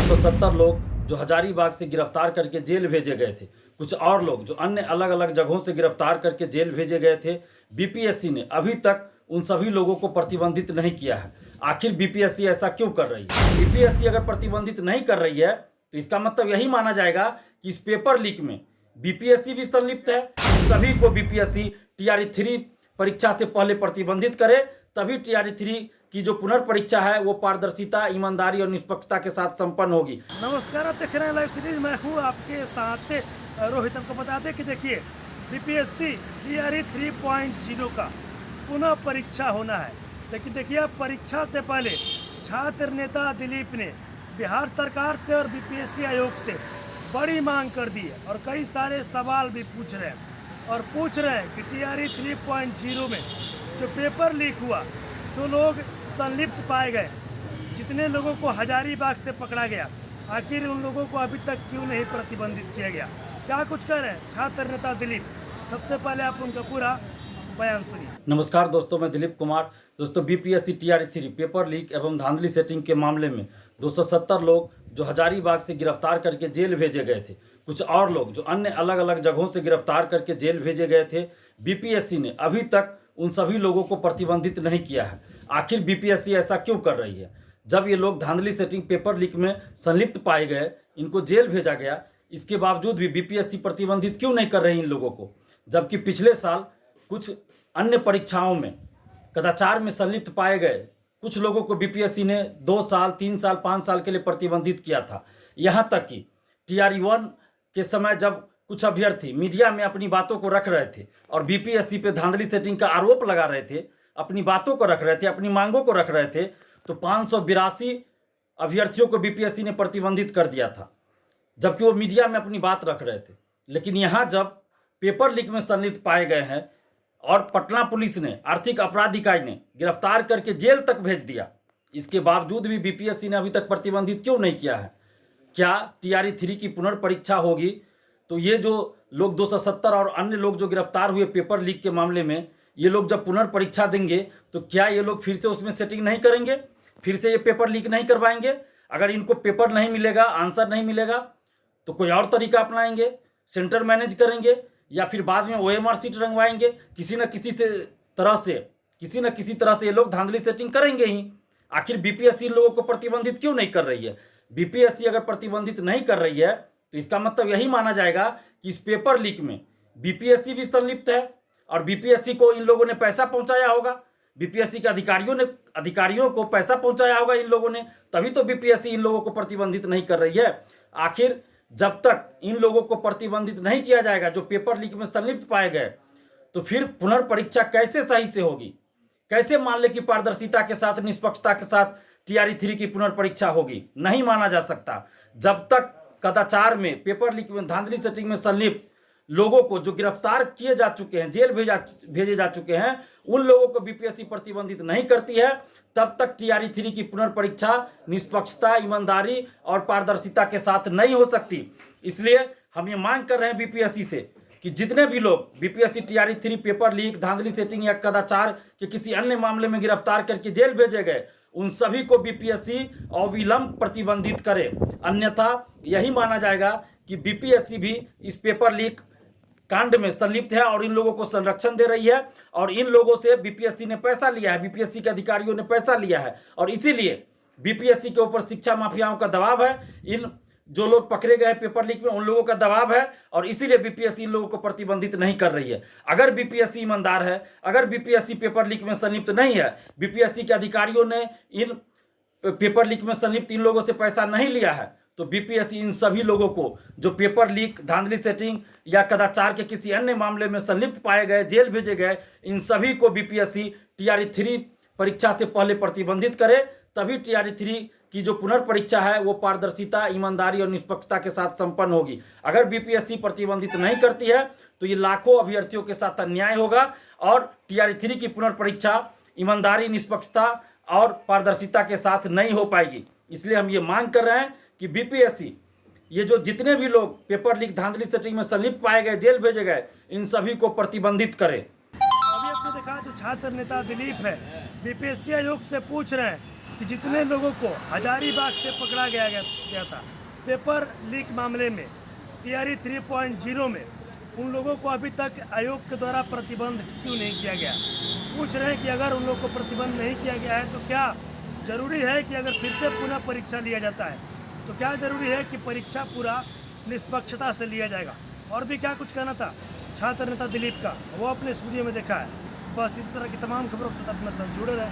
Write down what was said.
270 लोग जो हजारीबाग से गिरफ्तार करके जेल भेजे गए थे, कुछ और लोग जो अन्य अलग अलग जगहों से गिरफ्तार करके जेल भेजे गए थे, बीपीएससी ने अभी तक उन सभी लोगों को प्रतिबंधित नहीं किया है। आखिर बीपीएससी ऐसा क्यों कर रही है? बीपीएससी अगर प्रतिबंधित नहीं कर रही है तो इसका मतलब यही माना जाएगा कि इस पेपर लीक में बीपीएससी भी संलिप्त है। सभी को बीपीएससी टीआरई 3 परीक्षा से पहले प्रतिबंधित करे, तभी टीआरई 3 की जो पुनर्परीक्षा है वो पारदर्शिता, ईमानदारी और निष्पक्षता के साथ संपन्न होगी। नमस्कार, आप देख रहे हैं लाइव सीरीज। मैं हूँ आपके साथ रोहित। हमको बता दें कि देखिए बीपीएससी टीआरई 3.0 का पुनः परीक्षा होना है, लेकिन देखिए अब परीक्षा से पहले छात्र नेता दिलीप ने बिहार सरकार से और बीपीएससी आयोग से बड़ी मांग कर दी है और कई सारे सवाल भी पूछ रहे हैं कि टीआरई 3.0 में जो पेपर लीक हुआ, जो लोग संलिप्त पाए गए, जितने लोगों को हजारीबाग से पकड़ा गया, आखिर उन लोगों को अभी तक क्यों नहीं प्रतिबंधित किया गया? क्या कुछ कह रहे हैं छात्र नेता दिलीप? सबसे पहले आप उनका पूरा बयान सुनिए। नमस्कार दोस्तों, मैं दिलीप कुमार। दोस्तों, बीपीएससी टीआरई 3 पेपर लीक एवं धांधली सेटिंग के मामले में 270 लोग जो हजारीबाग से गिरफ्तार करके जेल भेजे गए थे, कुछ और लोग जो अन्य अलग अलग जगहों से गिरफ्तार करके जेल भेजे गए थे, बीपीएससी ने अभी तक उन सभी लोगों को प्रतिबंधित नहीं किया है। आखिर बीपीएससी ऐसा क्यों कर रही है? जब ये लोग धांधली सेटिंग पेपर लीक में संलिप्त पाए गए, इनको जेल भेजा गया, इसके बावजूद भी बीपीएससी प्रतिबंधित क्यों नहीं कर रही इन लोगों को? जबकि पिछले साल कुछ अन्य परीक्षाओं में कदाचार में संलिप्त पाए गए कुछ लोगों को बीपीएससी ने 2 साल, 3 साल, 5 साल के लिए प्रतिबंधित किया था। यहाँ तक कि टीआरई 1 के समय जब कुछ अभ्यर्थी मीडिया में अपनी बातों को रख रहे थे और बीपीएससी पे धांधली सेटिंग का आरोप लगा रहे थे, अपनी बातों को रख रहे थे, अपनी मांगों को रख रहे थे, तो 582 अभ्यर्थियों को बीपीएससी ने प्रतिबंधित कर दिया था, जबकि वो मीडिया में अपनी बात रख रहे थे। लेकिन यहाँ जब पेपर लीक में संलिप्त पाए गए हैं और पटना पुलिस ने, आर्थिक अपराध इकाई ने गिरफ्तार करके जेल तक भेज दिया, इसके बावजूद भी बीपीएससी ने अभी तक प्रतिबंधित क्यों नहीं किया है? क्या टीआरई 3 की पुनर्परीक्षा होगी तो ये जो लोग 270 और अन्य लोग जो गिरफ्तार हुए पेपर लीक के मामले में, ये लोग जब पुनर्परीक्षा देंगे तो क्या ये लोग फिर से उसमें सेटिंग नहीं करेंगे? फिर से ये पेपर लीक नहीं करवाएंगे? अगर इनको पेपर नहीं मिलेगा, आंसर नहीं मिलेगा, तो कोई और तरीका अपनाएंगे, सेंटर मैनेज करेंगे, या फिर बाद में ओएमआर सीट रंगवाएंगे। किसी न किसी तरह से ये लोग धांधली सेटिंग करेंगे ही। आखिर बीपीएससी लोगों को प्रतिबंधित क्यों नहीं कर रही है? बीपीएससी अगर प्रतिबंधित नहीं कर रही है तो इसका मतलब यही माना जाएगा कि इस पेपर लीक में बीपीएससी भी संलिप्त है और बीपीएससी को इन लोगों ने पैसा पहुंचाया होगा, बीपीएससी के अधिकारियों को पैसा पहुंचाया होगा इन लोगों ने, तभी तो बीपीएससी इन लोगों को प्रतिबंधित नहीं कर रही है। आखिर जब तक इन लोगों को प्रतिबंधित नहीं किया जाएगा जो पेपर लीक में संलिप्त पाए गए, तो फिर पुनर्परीक्षा कैसे सही से होगी? कैसे मान ले कि पारदर्शिता के साथ, निष्पक्षता के साथ टीआरई 3 की पुनर्परीक्षा होगी? नहीं माना जा सकता। जब तक कदाचार में, पेपर लीक में, धांधली सेटिंग में संलिप्त लोगों को जो गिरफ्तार किए जा चुके हैं, जेल भेजे जा चुके हैं, उन लोगों को बीपीएससी प्रतिबंधित नहीं करती है, तब तक टीआरई 3 की पुनर्परीक्षा निष्पक्षता, ईमानदारी और पारदर्शिता के साथ नहीं हो सकती। इसलिए हम ये मांग कर रहे हैं बीपीएससी से कि जितने भी लोग बीपीएससी टीआरई 3 पेपर लीक, धांधली सेटिंग या कदाचार के किसी अन्य मामले में गिरफ्तार करके जेल भेजे गए, उन सभी को बीपीएससी अविलंब प्रतिबंधित करे। अन्यथा यही माना जाएगा कि बीपीएससी भी इस पेपर लीक कांड में संलिप्त है और इन लोगों को संरक्षण दे रही है और इन लोगों से बीपीएससी ने पैसा लिया है, बीपीएससी के अधिकारियों ने पैसा लिया है और इसीलिए बीपीएससी के ऊपर शिक्षा माफियाओं का दबाव है। इन जो लोग पकड़े गए पेपर लीक में, उन लोगों का दबाव है और इसीलिए बीपीएससी इन लोगों को प्रतिबंधित नहीं कर रही है। अगर बीपीएससी ईमानदार है, अगर बीपीएससी पेपर लीक में संलिप्त नहीं है, बीपीएससी के अधिकारियों ने इन पेपर लीक में संलिप्त इन लोगों से पैसा नहीं लिया है, तो बीपीएससी इन सभी लोगों को जो पेपर लीक, धांधली सेटिंग या कदाचार के किसी अन्य मामले में संलिप्त पाए गए, जेल भेजे गए, इन सभी को बीपीएससी टीआरई 3 परीक्षा से पहले प्रतिबंधित करे, तभी टीआरई 3 की जो पुनर्परीक्षा है वो पारदर्शिता, ईमानदारी और निष्पक्षता के साथ संपन्न होगी। अगर बीपीएससी प्रतिबंधित नहीं करती है तो ये लाखों अभ्यर्थियों के साथ अन्याय होगा और टीआरई 3 की पुनर्परीक्षा ईमानदारी, निष्पक्षता और पारदर्शिता के साथ नहीं हो पाएगी। इसलिए हम ये मांग कर रहे हैं कि बीपीएससी ये जो जितने भी लोग पेपर लीक, धांधली सेटिंग में संलिप्त पाए गए, जेल भेजे गए, इन सभी को प्रतिबंधित करे। अभी आपने देखा जो छात्र नेता दिलीप है, बीपीएससी आयोग से पूछ रहे हैं कि जितने लोगों को हजारीबाग से पकड़ा गया था पेपर लीक मामले में टीआरई 3.0 में, उन लोगों को अभी तक आयोग के द्वारा प्रतिबंध क्यों नहीं किया गया। पूछ रहे हैं कि अगर उन लोगों को प्रतिबंध नहीं किया गया है तो क्या जरूरी है कि अगर फिर से पुनः परीक्षा लिया जाता है तो क्या जरूरी है कि परीक्षा पूरा निष्पक्षता से लिया जाएगा। और भी क्या कुछ कहना था छात्र नेता दिलीप का, वो अपने इस वीडियो में देखा है। बस इस तरह की तमाम खबरों के साथ अपने साथ जुड़े रहे।